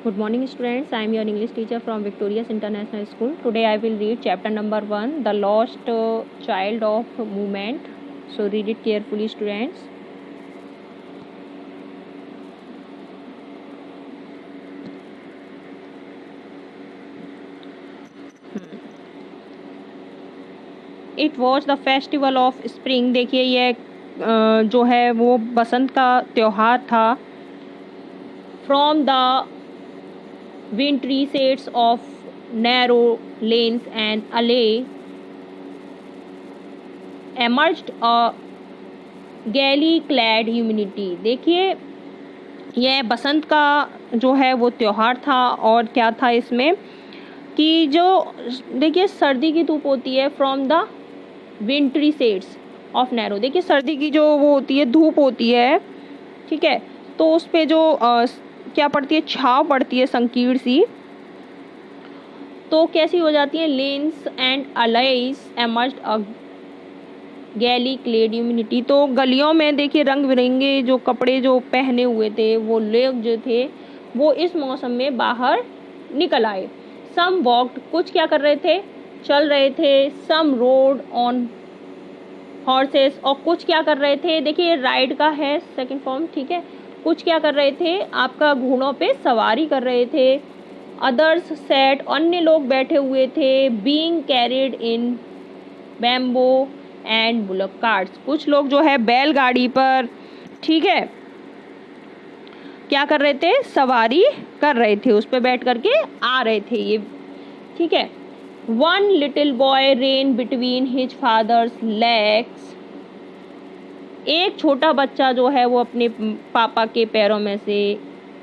Good morning, students. I am your English teacher from Victorious International School. Today I will read chapter number 1, The Lost Child of Movement. So read it carefully, students. It was the festival of spring. देखिए ये जो है वो बसंत का त्योहार था. From the wintry shades of narrow lanes and alley emerged a gaily clad humanity. देखिए यह बसंत का जो है वो त्योहार था. और क्या था इसमें कि जो देखिए सर्दी की धूप होती है from the विंट्री shades of narrow. देखिए सर्दी की जो वो होती है धूप होती है, ठीक है, तो उस पे जो क्या पड़ती है, छाव पड़ती है संकीर्ण सी, तो कैसी हो जाती है. Lanes and alleys emerged a gully called humanity. तो गलियों में देखिए रंग बिरंगे जो कपड़े जो पहने हुए थे वो लोग जो थे वो इस मौसम में बाहर निकल आए. सम वॉक्ड, कुछ क्या कर रहे थे, चल रहे थे. सम रोड ऑन हॉर्सेस, और कुछ क्या कर रहे थे, देखिए राइड का है सेकंड फॉर्म, ठीक है. कुछ क्या कर रहे थे, आपका घोड़ों पे सवारी कर रहे थे. अदर्स सेट, अन्य लोग बैठे हुए थे. Being carried in bamboo and bullock carts, कुछ लोग जो है बैलगाड़ी पर, ठीक है, क्या कर रहे थे, सवारी कर रहे थे, उस पर बैठ करके आ रहे थे ये, ठीक है. One little boy rain between his father's legs, एक छोटा बच्चा जो है वो अपने पापा के पैरों में से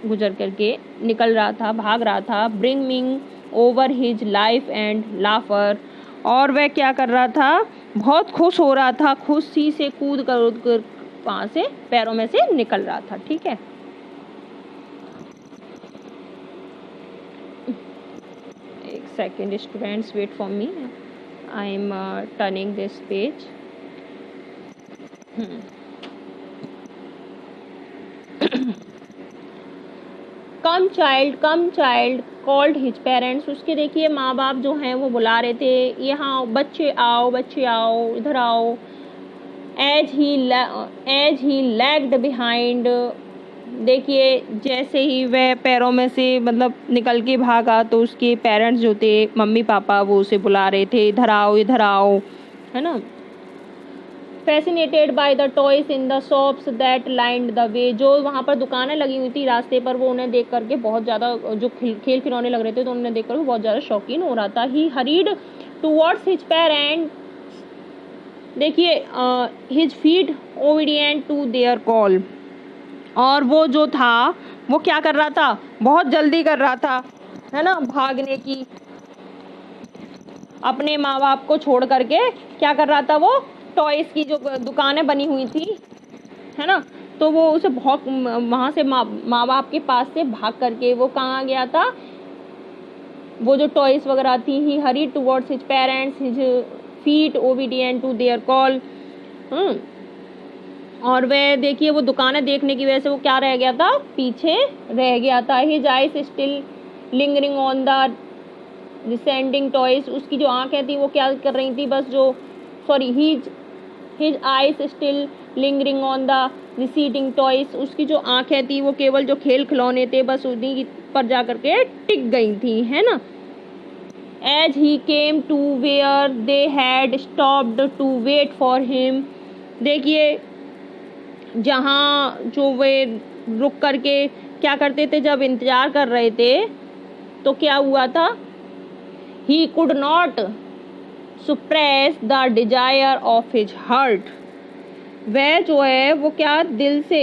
गुजर करके निकल रहा था, भाग रहा था. Bringing over his life and laughter, और वह क्या कर रहा था, बहुत खुश हो रहा था, खुशी से कूद कर वहाँ से पैरों में से निकल रहा था, ठीक है. एक second students, wait for me, I am turning this page. Come child called his parents, उसके देखिए माँ बाप जो हैं वो बुला रहे थे, यहाँ बच्चे आओ इधर आओ. एज ही लैग्ड बिहाइंड, देखिए जैसे ही वह पैरों में से मतलब निकल के भागा तो उसके पेरेंट्स जो थे मम्मी पापा वो उसे बुला रहे थे, इधर आओ, है ना. Fascinated by the toys in the shops that lined the way, जो वहाँ पर दुकानें लगी हुई थी रास्ते पर, वो उन्हें देख करके बहुत ज़्यादा, जो खेल खिलौने लग रहे थे तो उन्हें देख करके बहुत ज़्यादा शौकीन हो रहा था. He hurried towards his parents, देखिए his feet obedient to their call, और वो जो था वो क्या कर रहा था, बहुत जल्दी कर रहा था, है ना, भागने की, अपने माँ बाप को छोड़ करके क्या कर रहा था, वो टॉयज की जो दुकानें बनी हुई थी, है ना, तो वो उसे बहुत वहाँ से माँ बाप के पास से भाग करके वो कहाँ गया था, वो जो टॉयज वगैरह थी. He hurried towards his parents, his feet obedient to their call. और वह देखिए वो दुकानें देखने की वजह से वो क्या रह गया था, पीछे रह गया था. His eyes still lingering on the descending toys, उसकी जो आंखें थी वो क्या कर रही थी, बस जो his eyes still lingering on the receding toys, उसकी जो आंखें थी वो केवल जो खेल खिलौने थे बस उन्हीं पर जा करके टिक गई थी, है ना. As he came to where they had stopped to wait for him, देखिए जहाँ जो वे रुक करके क्या करते थे, जब इंतजार कर रहे थे तो क्या हुआ था. He could not suppress the desire of his heart, वह जो है वो क्या दिल से,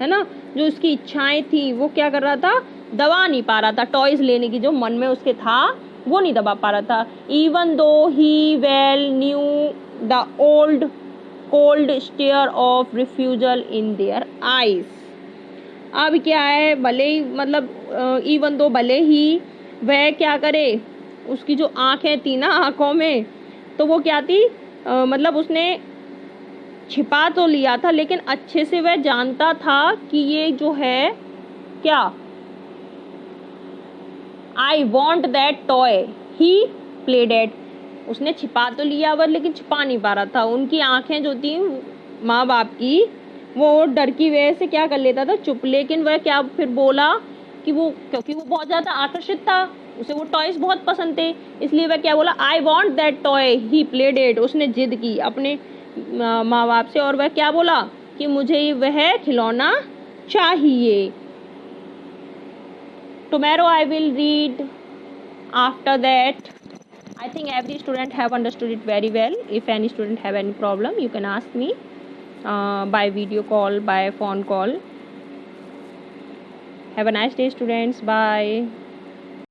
है ना, जो उसकी इच्छाएं थी वो क्या कर रहा था, दबा नहीं पा रहा था. टॉयज लेने की जो मन में उसके था वो नहीं दबा पा रहा था. Even though he well knew the old cold stare of refusal in their eyes. अब क्या है, भले ही मतलब इवन दो भले ही वह क्या करे, उसकी जो आंखें थी ना आंखों में, तो वो क्या थी, मतलब उसने छिपा तो लिया था लेकिन अच्छे से वह जानता था कि ये जो है क्या I want that toy he played at. उसने छिपा तो लिया पर लेकिन छिपा नहीं पा रहा था। उनकी आंखें जो थी माँ बाप की, वो डर की वजह से क्या कर लेता था, चुप। लेकिन वह क्या फिर बोला कि वो, क्योंकि वो बहुत ज्यादा आकर्षित था, उसे वो टॉयज बहुत पसंद थे, इसलिए वह क्या बोला, I want that toy he played it. उसने जिद की अपने माँ बाप से और वह क्या बोला कि मुझे वह खिलौना चाहिए। Tomorrow I will read after that. I think every student have understood it very well. If any student have any problem, you can ask me by video call, by phone call. Have a nice day, students. Bye.